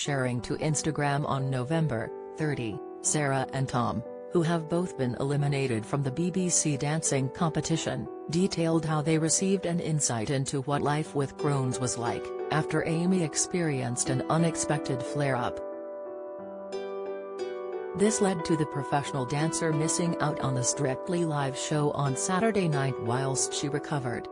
sharing to Instagram on November 30, Sarah and Tom, who have both been eliminated from the BBC dancing competition, detailed how they received an insight into what life with Crohn's was like, after Amy experienced an unexpected flare-up. This led to the professional dancer missing out on the Strictly Live show on Saturday night whilst she recovered.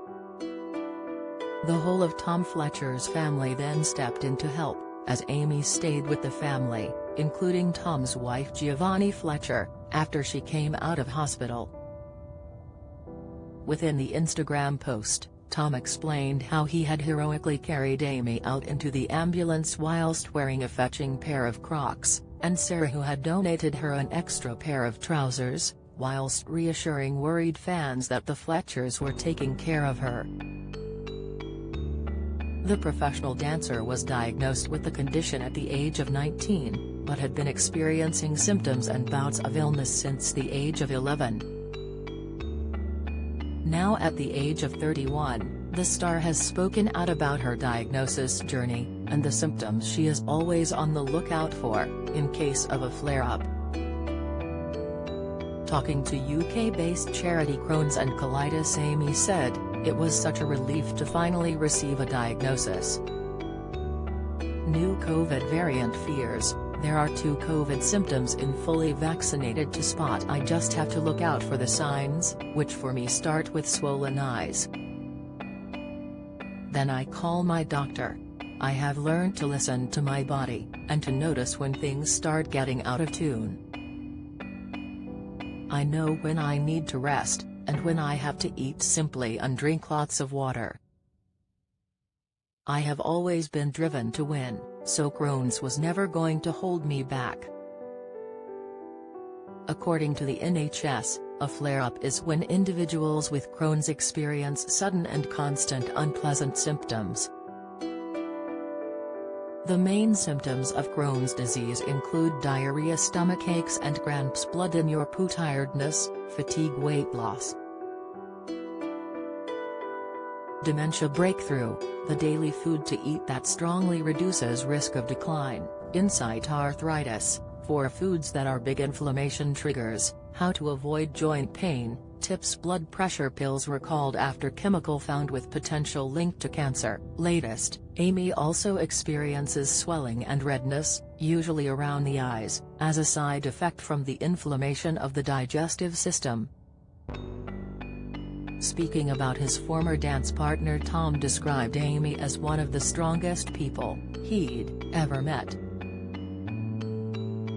The whole of Tom Fletcher's family then stepped in to help, as Amy stayed with the family, including Tom's wife Giovanni Fletcher, after she came out of hospital. Within the Instagram post, Tom explained how he had heroically carried Amy out into the ambulance whilst wearing a fetching pair of Crocs, and Sarah who had donated her an extra pair of trousers, whilst reassuring worried fans that the Fletchers were taking care of her. The professional dancer was diagnosed with the condition at the age of 19, but had been experiencing symptoms and bouts of illness since the age of 11. Now at the age of 31, the star has spoken out about her diagnosis journey, and the symptoms she is always on the lookout for, in case of a flare-up. Talking to UK-based charity Crohn's and Colitis, Amy said, "It was such a relief to finally receive a diagnosis. New COVID variant fears. There are 2 COVID symptoms in fully vaccinated to spot. I just have to look out for the signs, which for me start with swollen eyes. Then I call my doctor. I have learned to listen to my body, and to notice when things start getting out of tune. I know when I need to rest, and when I have to eat simply and drink lots of water. I have always been driven to win, so Crohn's was never going to hold me back." According to the NHS, a flare-up is when individuals with Crohn's experience sudden and constant unpleasant symptoms. The main symptoms of Crohn's disease include diarrhea, stomach aches and cramps, blood in your poo, tiredness, fatigue, weight loss, dementia, breakthrough, the daily food to eat that strongly reduces risk of decline, insight, arthritis, 4 foods that are big inflammation triggers, how to avoid joint pain, tips, blood pressure pills recalled after chemical found with potential link to cancer. Latest, Amy also experiences swelling and redness, usually around the eyes, as a side effect from the inflammation of the digestive system. Speaking about his former dance partner, Tom described Amy as one of the strongest people he'd ever met.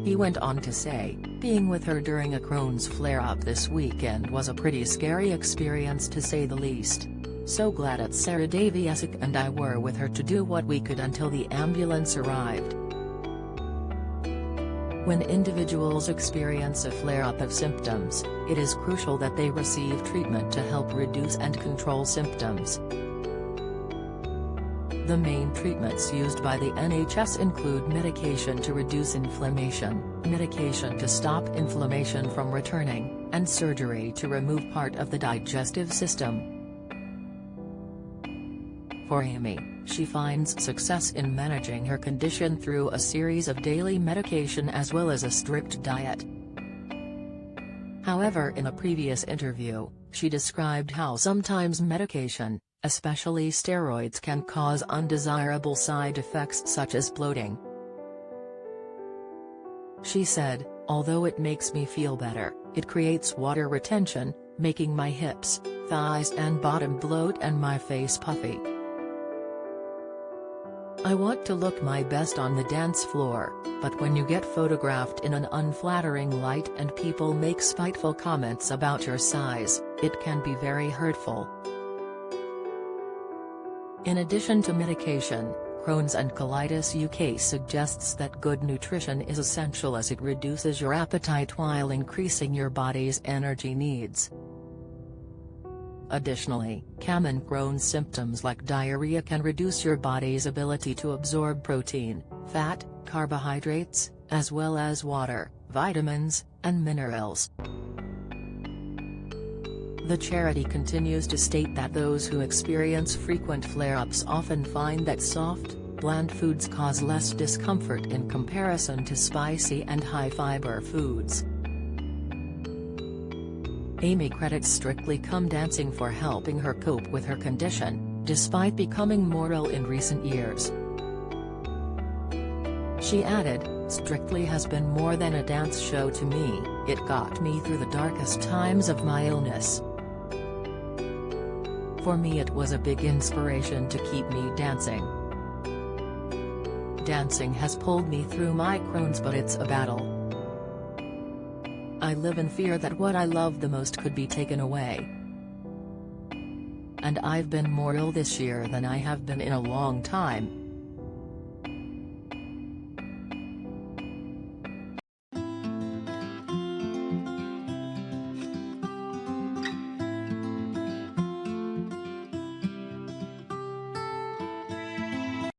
He went on to say, "Being with her during a Crohn's flare-up this weekend was a pretty scary experience to say the least. So glad that Sarah Daviesic and I were with her to do what we could until the ambulance arrived." When individuals experience a flare-up of symptoms, it is crucial that they receive treatment to help reduce and control symptoms. The main treatments used by the NHS include medication to reduce inflammation, medication to stop inflammation from returning, and surgery to remove part of the digestive system. For Amy, she finds success in managing her condition through a series of daily medication as well as a strict diet. However, in a previous interview, she described how sometimes medication, especially steroids, can cause undesirable side effects such as bloating. She said, "Although it makes me feel better, it creates water retention, making my hips, thighs and bottom bloat and my face puffy. I want to look my best on the dance floor, but when you get photographed in an unflattering light and people make spiteful comments about your size, it can be very hurtful." In addition to medication, Crohn's and Colitis UK suggests that good nutrition is essential as it reduces your appetite while increasing your body's energy needs. Additionally, common Crohn's symptoms like diarrhea can reduce your body's ability to absorb protein, fat, carbohydrates, as well as water, vitamins, and minerals. The charity continues to state that those who experience frequent flare-ups often find that soft, bland foods cause less discomfort in comparison to spicy and high-fiber foods. Amy credits Strictly Come Dancing for helping her cope with her condition, despite becoming more ill in recent years. She added, "Strictly has been more than a dance show to me, it got me through the darkest times of my illness. For me it was a big inspiration to keep me dancing. Dancing has pulled me through my Crohn's, but it's a battle. I live in fear that what I love the most could be taken away. And I've been more ill this year than I have been in a long time,